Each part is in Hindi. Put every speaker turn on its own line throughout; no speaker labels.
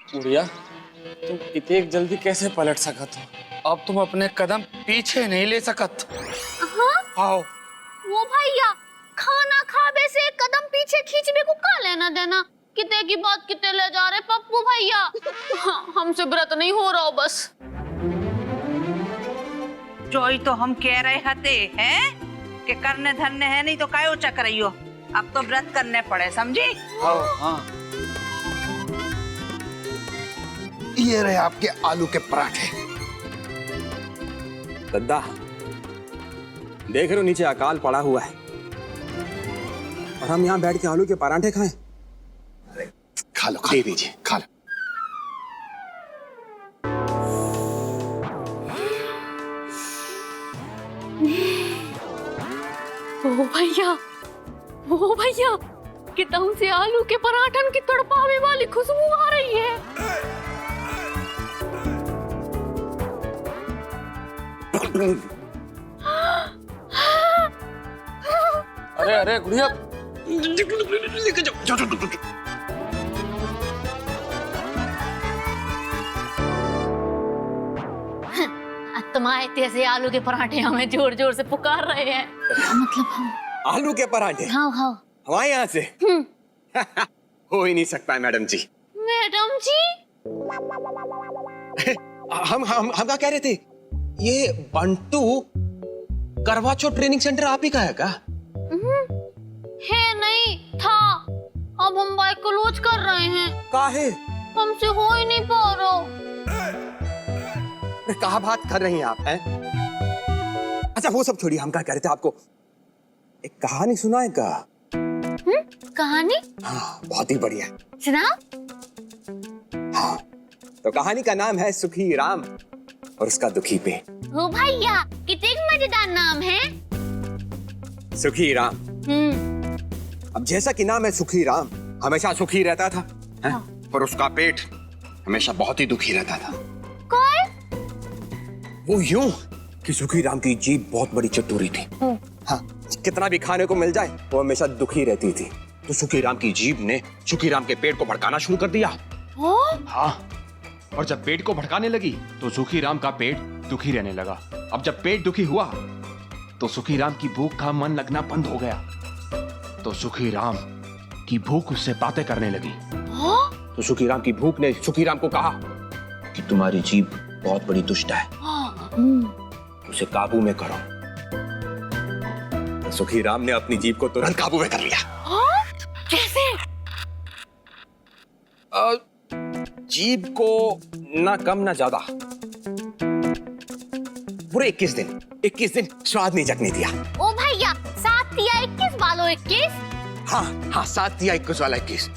गुड़िया, तुम इतने जल्दी कैसे पलट सकत हो? अब तुम अपने कदम पीछे नहीं ले सकत।
हाँ?
आओ।
वो भैया, खाना खाबे से एक कदम पीछे खींचने को का लेना देना? किते की बात किते ले जा रहे पप्पू भैया? हाँ, हमसे व्रत नहीं हो रहा बस।
जोई तो हम कह रहे हते हैं कि करने धरने है नहीं तो कायो चक रही हो। अब तो व्रत करने पड़े, समझी?
आओ। हाँ।
ये रहे आपके आलू के पराठे।
दद्दा, देख रहे हो नीचे अकाल पड़ा हुआ है और हम यहाँ बैठ के आलू के पराठे खाएं?
खा लो, दे दीजिए, खा लो।
वो भैया, कितम से आलू के पराठन की तड़पावे वाली खुशबू आ रही है।
अरे अरे गुड़िया,
तुम्हारे जैसे आलू के पराठे हमें जोर जोर से पुकार रहे हैं। मतलब हम
आलू के पराठे?
हाँ हाँ।
हमारे यहाँ से? हो ही नहीं सकता है मैडम जी।
मैडम जी?
हम क्या कह रहे थे? ये बंटू करवा चौथ ट्रेनिंग सेंटर आप ही का है क्या?
है नहीं था, अब हम बाइक को लॉन्च कर रहे हैं।
काहे?
हमसे हो ही नहीं पा रहा।
कहाँ बात कर रही हैं आप हैं? अच्छा वो सब छोड़िए, हम क्या कह रहे थे आपको एक कहानी सुनाए का?
कहानी?
हाँ, बहुत ही बढ़िया।
सुनाओ।
हाँ, तो कहानी का नाम है सुखी राम और उसका दुखी पेट।
ओ भैया, कितने मजेदार नाम है।
सुखी राम। अब जैसा कि नाम है सुखी राम, हमेशा सुखी रहता था, हाँ। पर उसका पेट हमेशा बहुत ही दुखी रहता था।
कौन?
वो यूं कि सुखी राम की जीभ बहुत बड़ी चतुरी थी। हाँ, कितना भी खाने को मिल जाए वो हमेशा दुखी रहती थी। तो सुखी राम की जीभ ने सुखी राम के पेट को भड़काना शुरू कर दिया।
हाँ, और जब पेट को भड़काने लगी तो सुखी राम का पेट दुखी रहने लगा। अब जब पेट दुखी हुआ तो सुखी राम की भूख का मन लगना बंद हो गया। तो सुखी राम की भूख उससे बातें करने लगी।
तो सुखी राम की भूख ने सुखी राम को कहा कि तुम्हारी जीभ बहुत बड़ी दुष्ट है, उसे काबू में करो। तो सुखी राम ने अपनी जीभ को तुरंत काबू में कर लिया।
कैसे?
जीभ को ना कम ना ज्यादा पूरे 21 दिन स्वाद नहीं चखने दिया।
ओ भैया, 7 या 21 बालो 21?
हाँ, 7 या 21 वाला 21।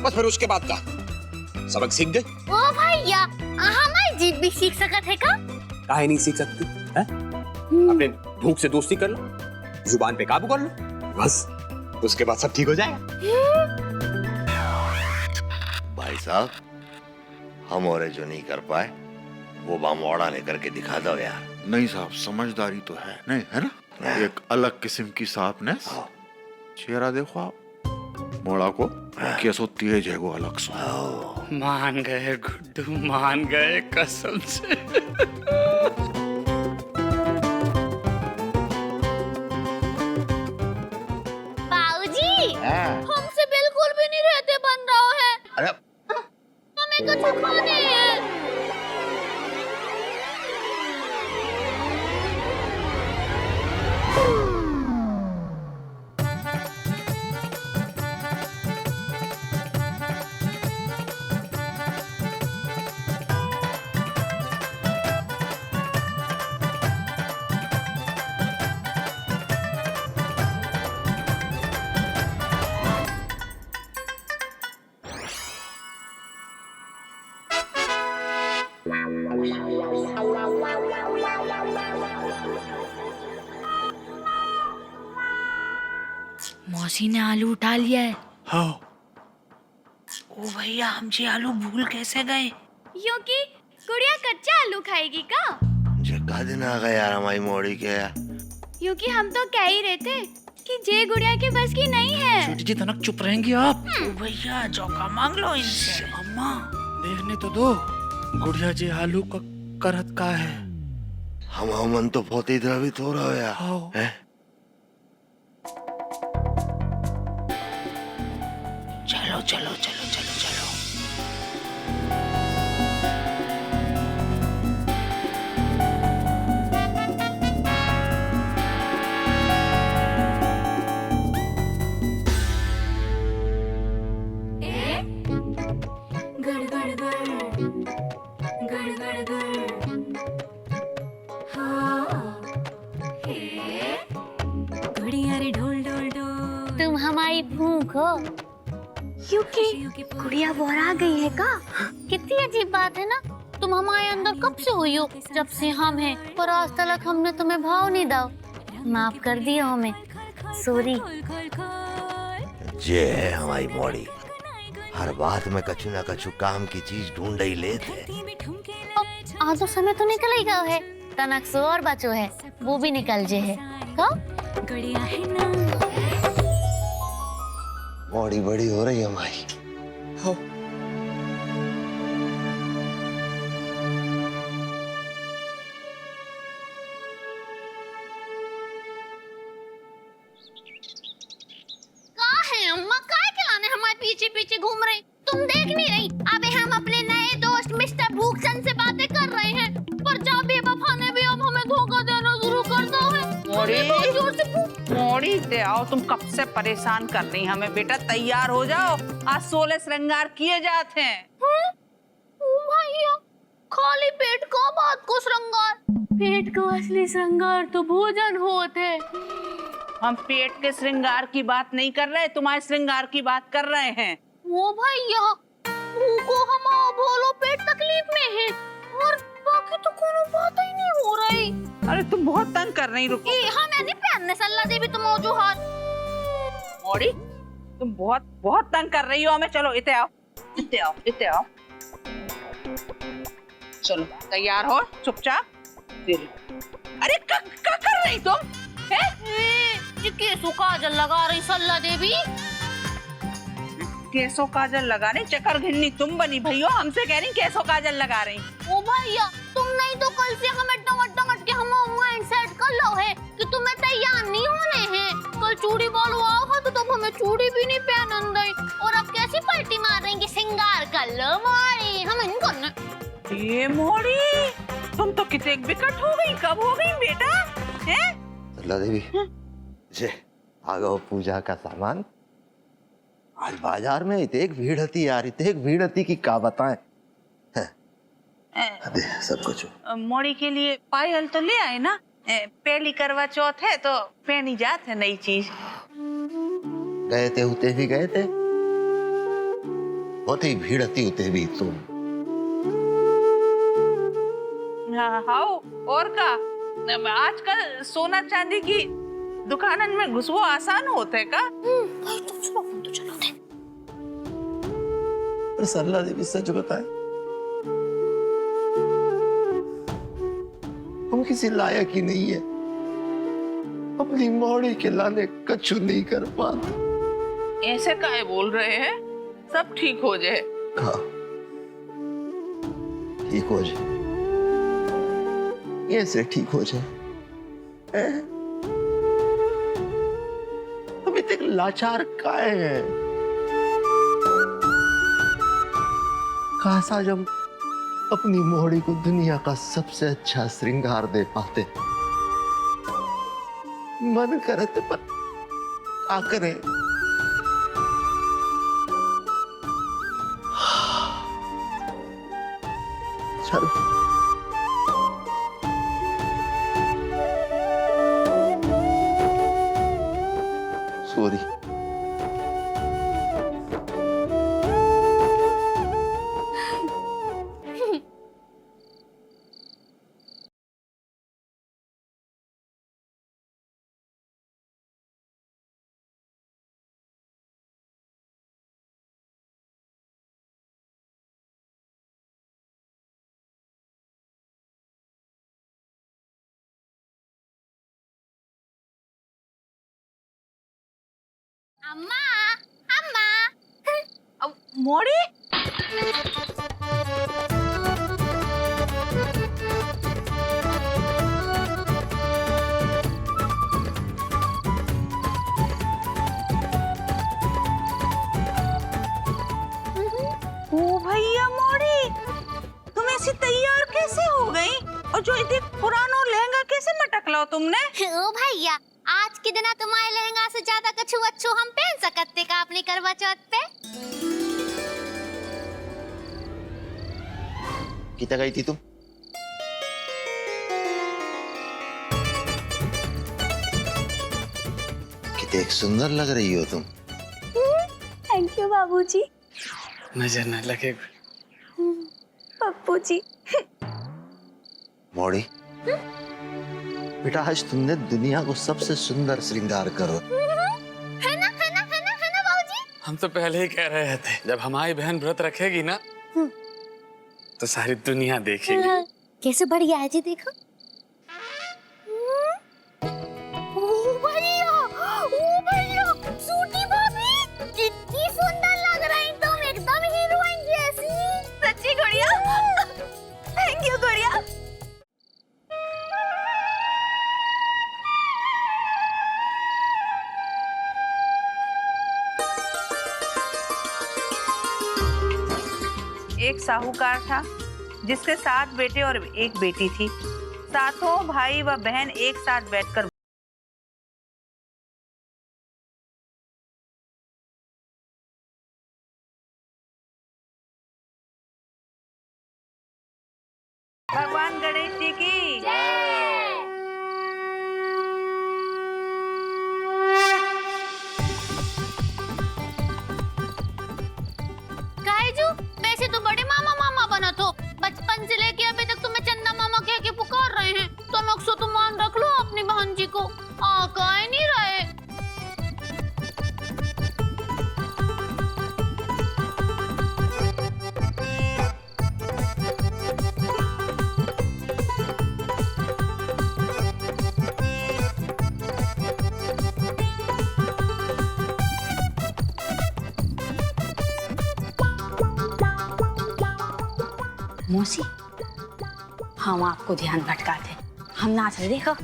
बस फिर उसके बाद का सबक सीख गए।
ओ भैया, हमारी जीभ भी सीख सकत है का?
काहे नहीं सीख सकती है? अपने भूख से दोस्ती कर लो, जुबान पे काबू कर लो, बस उसके बाद सब ठीक हो जाएगा।
भाई साहब, हम और जो नहीं कर पाए वो बामवाड़ा लेकर के दिखा दो यार।
नहीं साहब, समझदारी तो है नहीं, है ना? एक अलग किस्म की साफनेस। चेहरा देखो आप, मोड़ा को कैसो तेज है वो अलग सो।
मान गए गुड्डू, मान गए कसम से।
बाबूजी, हमसे बिल्कुल भी नहीं रहते बन रहा है।
अरे
हमें कुछ खाने हैं।
मौसी ने आलू उठा लिया है।
हाँ।
ओ भैया, हम जी आलू भूल कैसे गए?
क्योंकि गुड़िया कच्चा आलू खाएगी का?
जगह दिन आ गया यार हमारी मोड़ी के यार।
क्योंकि हम तो कह ही रहे थे कि जे गुड़िया के बस की नहीं है।
छोटी जी तनक चुप रहेंगी आप?
भैया चौका मांग लो इनसे।
अम्मा देखने तो दो, गुड़िया जी आलू का करत का है।
हमारा मन तो बहुत ही द्रवित हो रहा है यार।
हाँ।
हैं?
चलो चलो चलो चलो चलो।
गड़ गड़ गड़ गड़ गड़ गड़ हाँ हे गुड़िया रे ढोल ढोल ढोल। तुम हमारी भूख हो क्योंकि गुड़िया बोरा गई है का? कितनी अजीब बात है ना। तुम हमारे अंदर कब से हुई हो? जब से हम हैं, पर आज तक हमने तुम्हें भाव नहीं दाओ। माफ कर दियो हमें, सॉरी।
ये है हमारी बॉडी, हर बात में कछु ना कछु काम की चीज ढूंढ ही लेते।
आधो समय तो निकल ही गया है, तनक सो और बचो है, वो भी निकल जे है का?
बॉडी बड़ी हो रही है हमारी।
हाँ।
कहाँ है अम्मा? काय खिलाने हमारे पीछे पीछे घूम रही? तुम देख नहीं रही? अबे हम अपने नए दोस्त मिस्टर भूखचंद से बातें कर रहे हैं, पर जब बेवफा ने भी अब हमें धोखा देना शुरू कर दो है। बहुत जोर से
मोड़ी दे आओ, तुम कब से परेशान कर रही हमें। बेटा तैयार हो जाओ, आज 16 श्रृंगार किए जाते हैं।
भैया खाली पेट को बात को श्रृंगार, पेट को असली श्रृंगार तो भोजन होते।
हम पेट के श्रृंगार की बात नहीं कर रहे, तुम्हारे श्रृंगार की बात कर रहे हैं।
वो भैया को हम बोलो पेट तकलीफ में है, और बाकी तो कोनो बात ही नहीं हो रही।
अरे तुम बहुत तंग कर रही, रुको।
हमें नहीं पहनने सल्ला दे भी तुम जो हाथ।
मोड़ी तुम बहुत बहुत तंग कर रही हो हमें। चलो इते आओ, इते आओ, इते आओ। चलो तैयार हो चुपचाप। अरे क्या कर रही तुम?
ये केसों काजल लगा रही सल्ला देवी।
केसों काजल लगा रही? चक्कर घिन्नी तुम बनी भैया, हमसे कह रही केसों काजल लगा रही।
ओ भैया तुम नहीं तो कल से हमें डमट डमट के हम माइंड सेट कर लो है कि तुम्हें तैयार नहीं होने हैं। कल चूड़ी बोलो आओ तो तुम हमें चूड़ी भी नहीं पहन दई, और अब कैसी पलटी मार रही कि श्रृंगार कर लो मोड़ी, हम नहीं करना।
ये मोड़ी तुम तो कितने विकट हो गई, कब हो गई बेटा? हैं?
सरला देवी जे आ गओ पूजा का सामान। आज बाजार में इतने भीड़ हती यार, इतने भीड़ हती कि का बताएं। अरे सब कुछ
मोड़ी के लिए पायल तो ले आए ना, पहली करवा चौथ है तो पहनी जात है नई चीज।
गए थे उते भी गए थे, बहुत ही भीड़ हती उते भी तुम।
हाँ और का आजकल सोना चांदी की दुकानन में घुसवो आसान होता है का?
तो चलो थे।
पर सरला देवी सच बताए, हम किसी लायक ही नहीं है, अपनी मौड़ी के लाने कछु नहीं कर पाते।
ऐसे काहे बोल रहे हैं? सब ठीक हो जाए।
हाँ ठीक हो जाए, ऐसे ठीक हो जाए। अभी तक लाचार काहे हैं? काश आज हम अपनी मोहड़ी को दुनिया का सबसे अच्छा श्रृंगार दे पाते। मन करते पर क्या करें? चलो सॉरी।
अम्मा अम्मा
अब मोड़ी ओ भैया मोड़ी, तुम ऐसी तैयार कैसे हो गई? और जो इतने पुराना लहंगा कैसे मटक लो तुमने?
ओ भैया, आज के दिन तुम्हारे लहंगा से ज्यादा कछु अच्छो हम पहन सकते का अपनी करवा चौथ पे।
कितना गई थी तुम? कितने सुंदर लग रही हो तुम।
थैंक यू बाबूजी।
नजर न लगे
पप्पू जी।
मोड़ी, बेटा आज तुमने दुनिया को सबसे सुंदर श्रृंगार करो।
है ना बाबूजी?
हम तो पहले ही कह रहे थे, जब हमारी बहन व्रत रखेगी ना तो सारी दुनिया देखेगी।
कैसे बढ़िया है जी, देखो। ओ भैया, सूटी भाभी, कितनी सुंदर लग रही तुम, एकदम हीरोइन जैसी। सच्ची गुड़िया? थैंक यू गुड़िया।
एक साहूकार था जिसके 7 बेटे और 1 बेटी थी। सातों भाई व बहन एक साथ बैठकर भगवान गणेश जी की
कायजू, वैसे तो बड़े मामा मामा बना तो बचपन से लेके अभी तक तुम्हें चंदा मामा कह के पुकार रहे हैं, तो नक्शो तो मान रख लो अपनी बहन जी को। कह नहीं रहे।
मौसी, हम आपको ध्यान भटकाते, हम नाच रहे, देखो।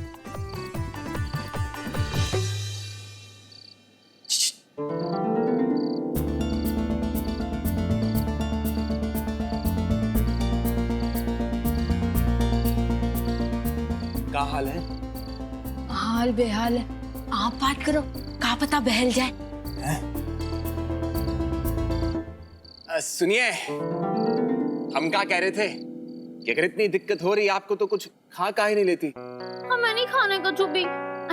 क्या हाल है?
हाल बेहाल है, आप बात करो, क्या पता बहल जाए।
सुनिए, हम क्या कह रहे थे कि अगर इतनी दिक्कत हो रही है आपको तो कुछ खा काहे नहीं लेती?
हमें नहीं खाने का चुपी,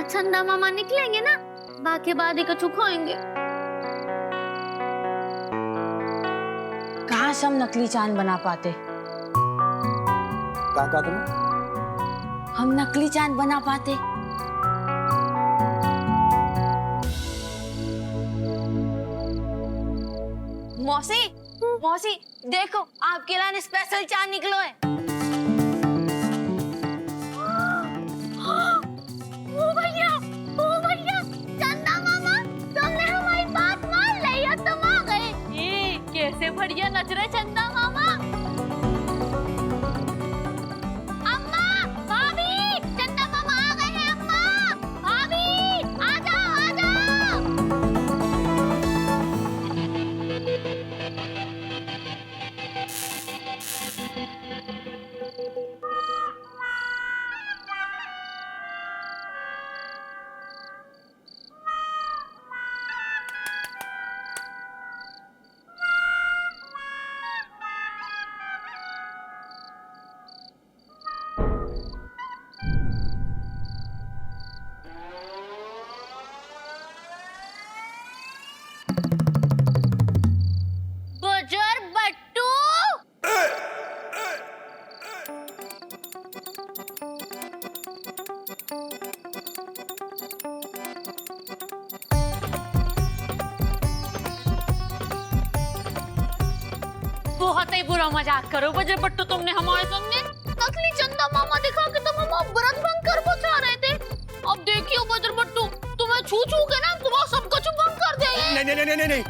चंदा मामा निकलेंगे ना, बाकी बाद ही कछु खाएंगे।
कहाँ से हम नकली चांद बना पाते?
क्या तुम?
हम नकली चांद बना पाते। मौसी, मौसी देखो, आपके लिए स्पेशल चांद निकलो है।
ओ भैया, चंदा मामा, तुमने हमारी बात मान ली और तुम आ गए। कैसे बढ़िया नच रहे चंदा मामा। अम्मा, भाभी, चंदा मामा आ गए हैं। अम्मा, भाभी, आ जाओ। गुजर बट्टू, बहुत ही बुरा मजाक करो बजर बट्टू, तुमने हमारे सामने नकली चंदा मामा दिखा के तुम हमारा व्रत भंग कर बचा रहे थे। अब देखियो बजर बट्टू, तुम्हें छू के ना तुम्हारा सब कुछ भंग कर दे। चाहिए।
नहीं,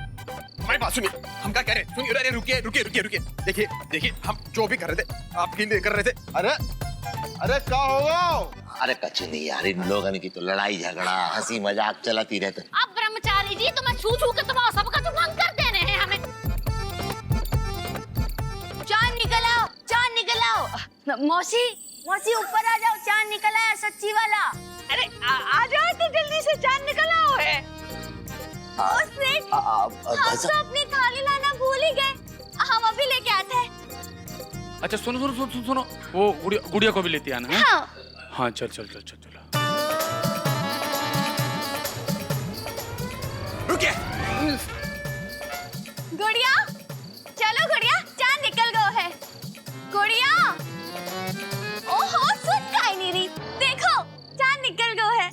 हमारी बात सुनिए, हम क्या कह रहे हैं? सुनिए, अरे रुकिए। देखिए, हम जो भी कर रहे थे, आप क्यों नहीं कर रहे थे?
अरे क्या होगा?
अरे कुछ नहीं यार, इन लोगों की तो लड़ाई झगड़ा हंसी मजाक चलाती रहते।
अब ब्रह्मचारी जी तो मैं छू के तुम्हारा सबका तो भंग कर देने हैं हमें।
चांद निकल आओ। मौसी ऊपर आ जाओ, चांद निकल आया सच्ची वाला।
अरे आ जाओ तो जल्दी से, चांद निकल आओ है।
हम तो अपनी थाली लाना भूल ही गए, हम अभी लेके आते हैं।
अच्छा सुनो, वो गुड़िया को भी लेती आना है। हाँ चल।
रुकिए।
गुड़िया, चलो गुड़िया, चांद निकल गया है। गुड़िया, ओहो सुन का ही नहीं रही, देखो चांद निकल गया है।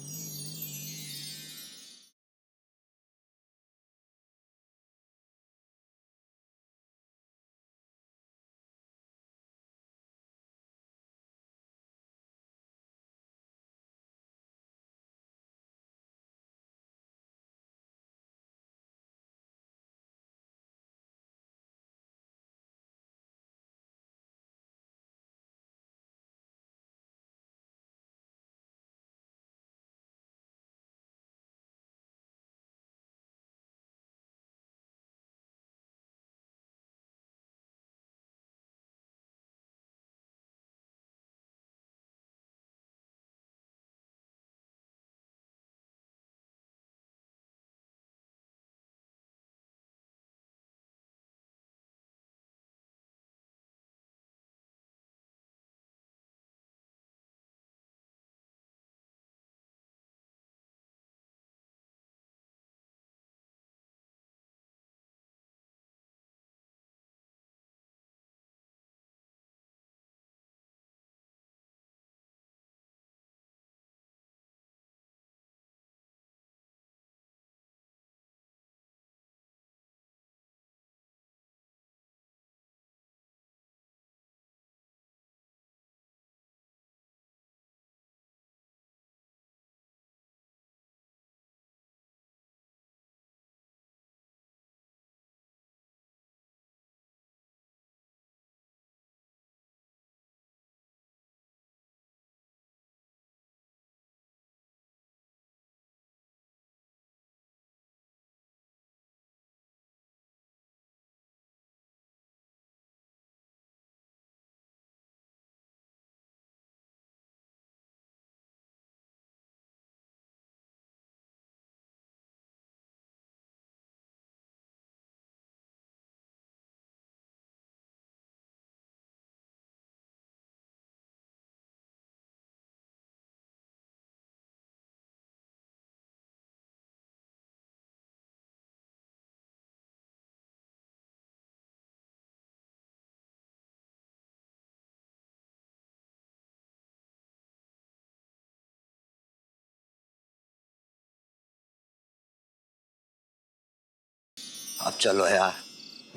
अब चलो यार,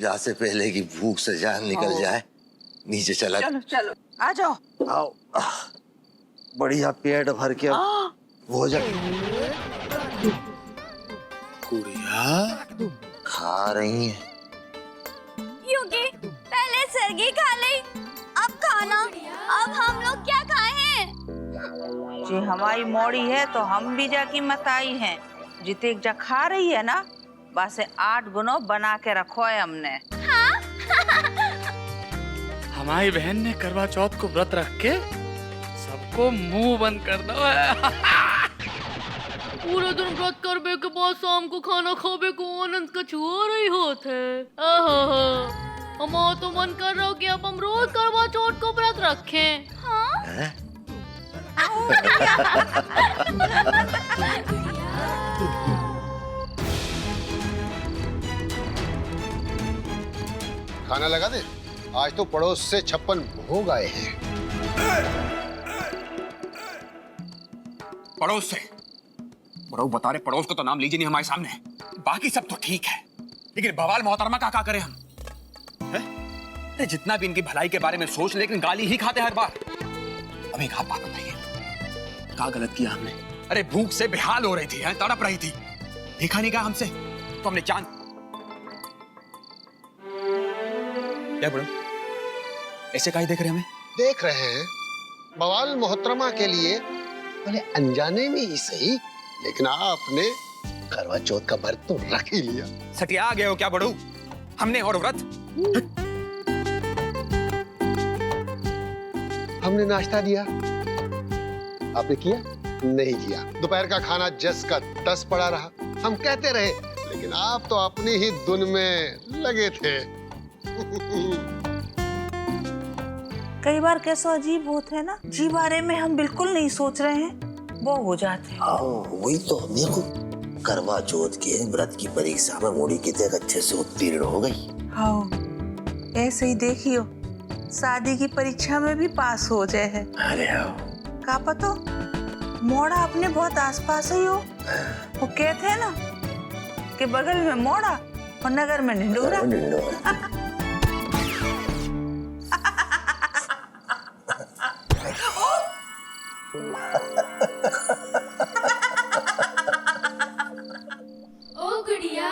जहाँ से पहले की भूख से जान निकल जाए, नीचे चला।
चलो आ जाओ।
आओ, बढ़िया पेट भर के भोजन
गुड़िया
खा रही है।
क्योंकि पहले सरगी खा ली, अब खाना, अब हम लोग क्या खाएं?
जी हमारी मोड़ी है तो हम भी जाकी मताई हैं। जिते जा खा रही है ना, बस 8 गुना बना के रखो है हमने।
हमारी बहन ने करवा चौथ को व्रत रख के सबको मुंह बंद कर दो।
पूरे दिन व्रत करबे के बाद शाम को खाना खाबे को आनंद का छुआ रही होत है। हम तो मन कर रहा कि अब हम रोज करवा चौथ को व्रत रखें। हाँ?
खाना लगा दे, आज तो पड़ोस से 56 भोग आए हैं।
पड़ोस से? बड़ो बता रहे, पड़ोस को तो नाम लीजिए नहीं हमारे सामने। बाकी सब तो ठीक है, लेकिन बवाल मोहतरमा का क्या करें हम? अरे जितना भी इनकी भलाई के बारे में सोच, लेकिन गाली ही खाते हर बार। अब एक आप बात बताइए, क्या गलत किया हमने? अरे भूख से बेहाल हो रही थी, तड़प रही थी, देखा नहीं क्या हमसे? तो हमने चांद। क्या बड़ो, ऐसे काहे देख रहे हमें?
देख रहे हैं बवाल मोहतरमा के लिए, भले अनजाने में ही सही, लेकिन आपने करवा चौथ का व्रत तो रख ही लिया।
सटिया गए हो क्या बड़ो? हमने और व्रत?
हमने नाश्ता दिया, आपने किया नहीं किया। दोपहर का खाना जस का तस पड़ा रहा, हम कहते रहे, लेकिन आप तो अपनी ही धुन में लगे थे।
कई बार कैसा अजीब होता है ना, जी बारे में हम बिल्कुल नहीं सोच रहे हैं, वो हो जाते हैं।
वही तो देखो, करवा चौथ के व्रत की परीक्षा में मोड़ी कितने अच्छे से उत्तीर्ण हो गई।
हाँ, ऐसे ही देखियो, शादी की परीक्षा में भी पास हो जाए है।
अरे हाँ,
का पता मोड़ा अपने बहुत आसपास ही हो। वो कहते हैं ना कि बगल में मोड़ा और नगर में ढिंडोरा।
ओ गुड़िया